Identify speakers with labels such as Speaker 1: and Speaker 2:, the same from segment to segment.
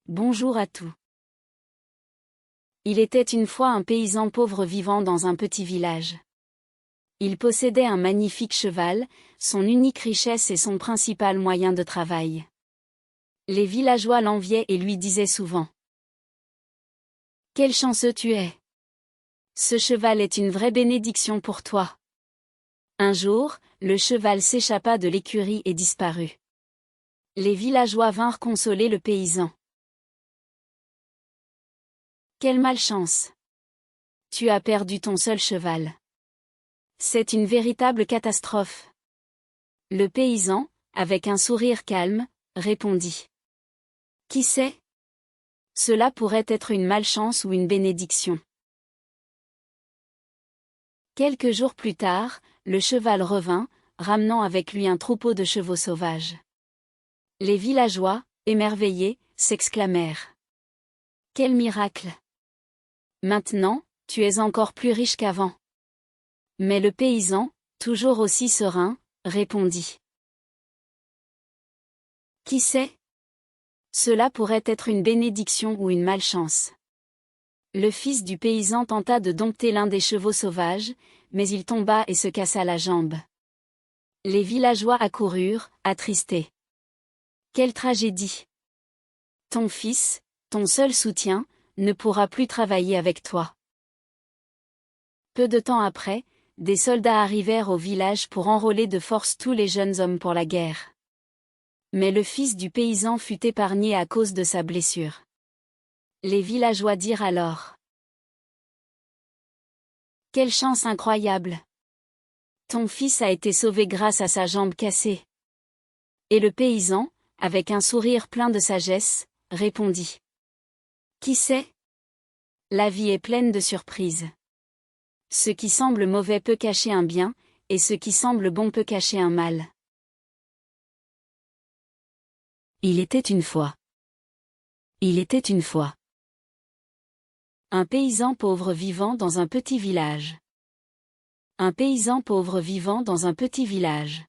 Speaker 1: Bonjour à tous. Il était une fois un paysan pauvre vivant dans un petit village. Il possédait un magnifique cheval, son unique richesse et son principal moyen de travail. Les villageois l'enviaient et lui disaient souvent: « Quel chanceux tu es! Ce cheval est une vraie bénédiction pour toi. » Un jour, le cheval s'échappa de l'écurie et disparut. Les villageois vinrent consoler le paysan. « Quelle malchance! Tu as perdu ton seul cheval. C'est une véritable catastrophe. » Le paysan, avec un sourire calme, répondit: « Qui sait? Cela pourrait être une malchance ou une bénédiction. » Quelques jours plus tard, le cheval revint, ramenant avec lui un troupeau de chevaux sauvages. Les villageois, émerveillés, s'exclamèrent: « Quel miracle! Maintenant, tu es encore plus riche qu'avant. » Mais le paysan, toujours aussi serein, répondit: « Qui sait? Cela pourrait être une bénédiction ou une malchance. » Le fils du paysan tenta de dompter l'un des chevaux sauvages, mais il tomba et se cassa la jambe. Les villageois accoururent, attristés. « Quelle tragédie! Ton fils, ton seul soutien, ne pourra plus travailler avec toi. » Peu de temps après, des soldats arrivèrent au village pour enrôler de force tous les jeunes hommes pour la guerre. Mais le fils du paysan fut épargné à cause de sa blessure. Les villageois dirent alors: « Quelle chance incroyable! Ton fils a été sauvé grâce à sa jambe cassée. » Et le paysan, avec un sourire plein de sagesse, répondit: « Qui sait? La vie est pleine de surprises. Ce qui semble mauvais peut cacher un bien, et ce qui semble bon peut cacher un mal. » Il était une fois. Il était une fois. Un paysan pauvre vivant dans un petit village. Un paysan pauvre vivant dans un petit village.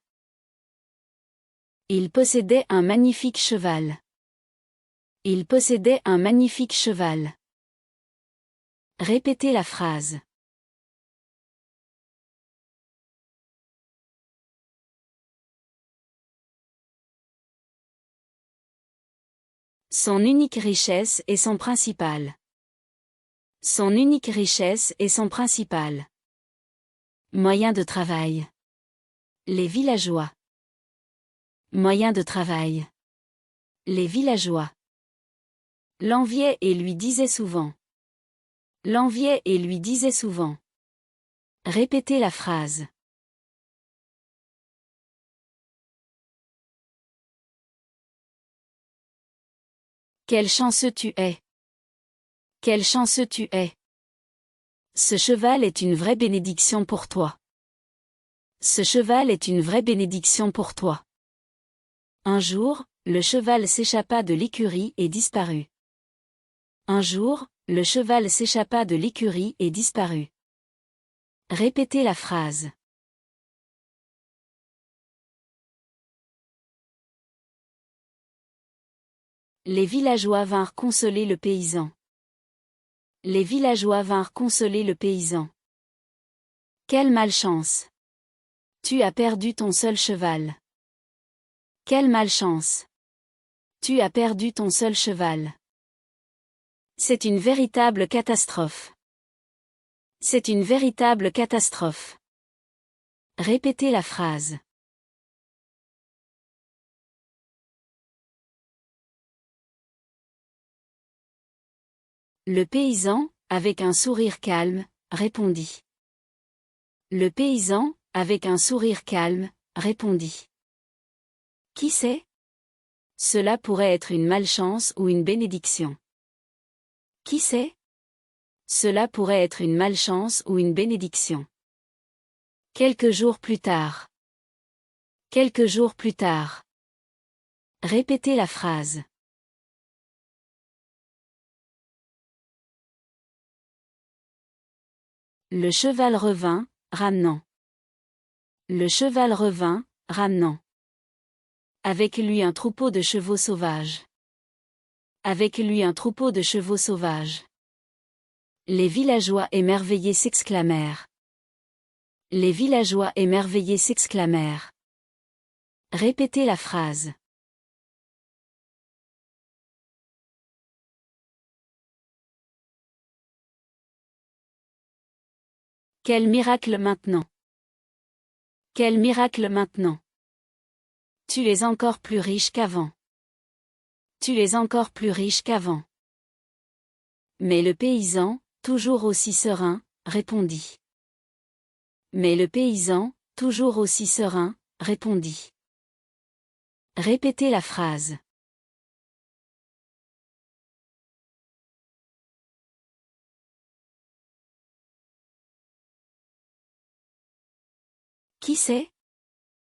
Speaker 1: Il possédait un magnifique cheval. Il possédait un magnifique cheval. Répétez la phrase. Son unique richesse est son principal. Son unique richesse est son principal moyen de travail. Les villageois. Moyen de travail. Les villageois. L'enviait et lui disait souvent. L'enviait et lui disait souvent. Répétez la phrase. Quel chanceux tu es! Quel chanceux tu es! Ce cheval est une vraie bénédiction pour toi. Ce cheval est une vraie bénédiction pour toi. Un jour, le cheval s'échappa de l'écurie et disparut. Un jour, le cheval s'échappa de l'écurie et disparut. Répétez la phrase. Les villageois vinrent consoler le paysan. Les villageois vinrent consoler le paysan. Quelle malchance! Tu as perdu ton seul cheval. Quelle malchance! Tu as perdu ton seul cheval. C'est une véritable catastrophe. C'est une véritable catastrophe. Répétez la phrase. Le paysan, avec un sourire calme, répondit. Le paysan, avec un sourire calme, répondit. Qui sait? Cela pourrait être une malchance ou une bénédiction. Qui sait? Cela pourrait être une malchance ou une bénédiction. Quelques jours plus tard. Quelques jours plus tard. Répétez la phrase. Le cheval revint, ramenant. Le cheval revint, ramenant. Avec lui un troupeau de chevaux sauvages. avec lui un troupeau de chevaux sauvages. Les villageois émerveillés s'exclamèrent. Les villageois émerveillés s'exclamèrent. Répétez la phrase. Quel miracle maintenant! Quel miracle maintenant! Tu es encore plus riche qu'avant. Tu es encore plus riche qu'avant. Mais le paysan, toujours aussi serein, répondit. Mais le paysan, toujours aussi serein, répondit. Répétez la phrase. Qui sait?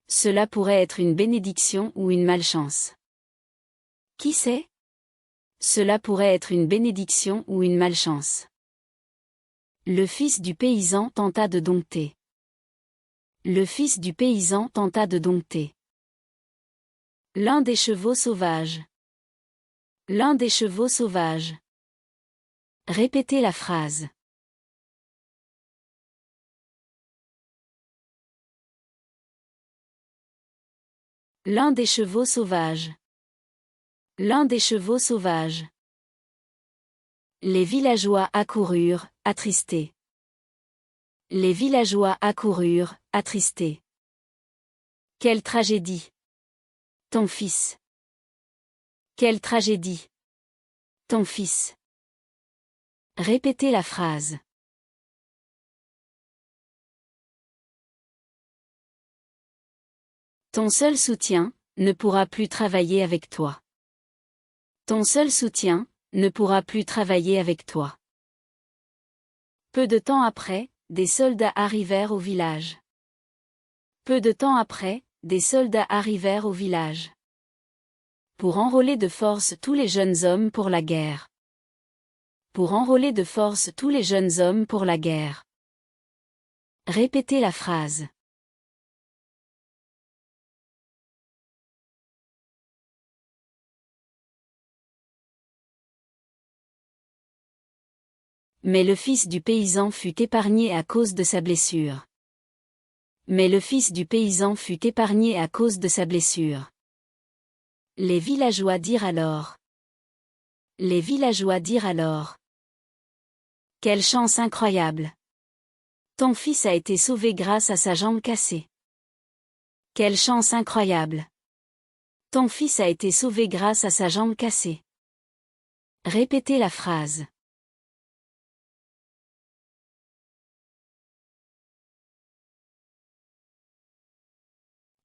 Speaker 1: Cela pourrait être une bénédiction ou une malchance. Qui sait? Cela pourrait être une bénédiction ou une malchance. Le fils du paysan tenta de dompter. Le fils du paysan tenta de dompter. L'un des chevaux sauvages. L'un des chevaux sauvages. Répétez la phrase. L'un des chevaux sauvages. L'un des chevaux sauvages. Les villageois accoururent, attristés. Les villageois accoururent, attristés. Quelle tragédie! Ton fils. Quelle tragédie! Ton fils. Répétez la phrase. Ton seul soutien ne pourra plus travailler avec toi. Ton seul soutien ne pourra plus travailler avec toi. Peu de temps après, des soldats arrivèrent au village. Peu de temps après, des soldats arrivèrent au village. Pour enrôler de force tous les jeunes hommes pour la guerre. Pour enrôler de force tous les jeunes hommes pour la guerre. Répétez la phrase. Mais le fils du paysan fut épargné à cause de sa blessure. Mais le fils du paysan fut épargné à cause de sa blessure. Les villageois dirent alors. Les villageois dirent alors. Quelle chance incroyable! Ton fils a été sauvé grâce à sa jambe cassée. Quelle chance incroyable! Ton fils a été sauvé grâce à sa jambe cassée. Répétez la phrase.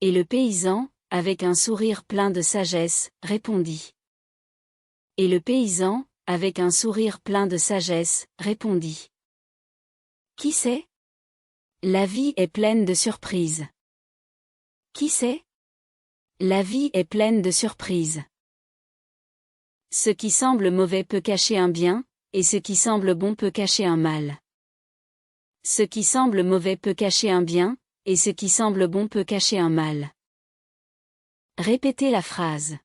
Speaker 1: Et le paysan, avec un sourire plein de sagesse, répondit. Et le paysan, avec un sourire plein de sagesse, répondit. Qui sait? La vie est pleine de surprises. Qui sait? La vie est pleine de surprises. Ce qui semble mauvais peut cacher un bien, et ce qui semble bon peut cacher un mal. Ce qui semble mauvais peut cacher un bien, et ce qui semble bon peut cacher un mal. Répétez la phrase.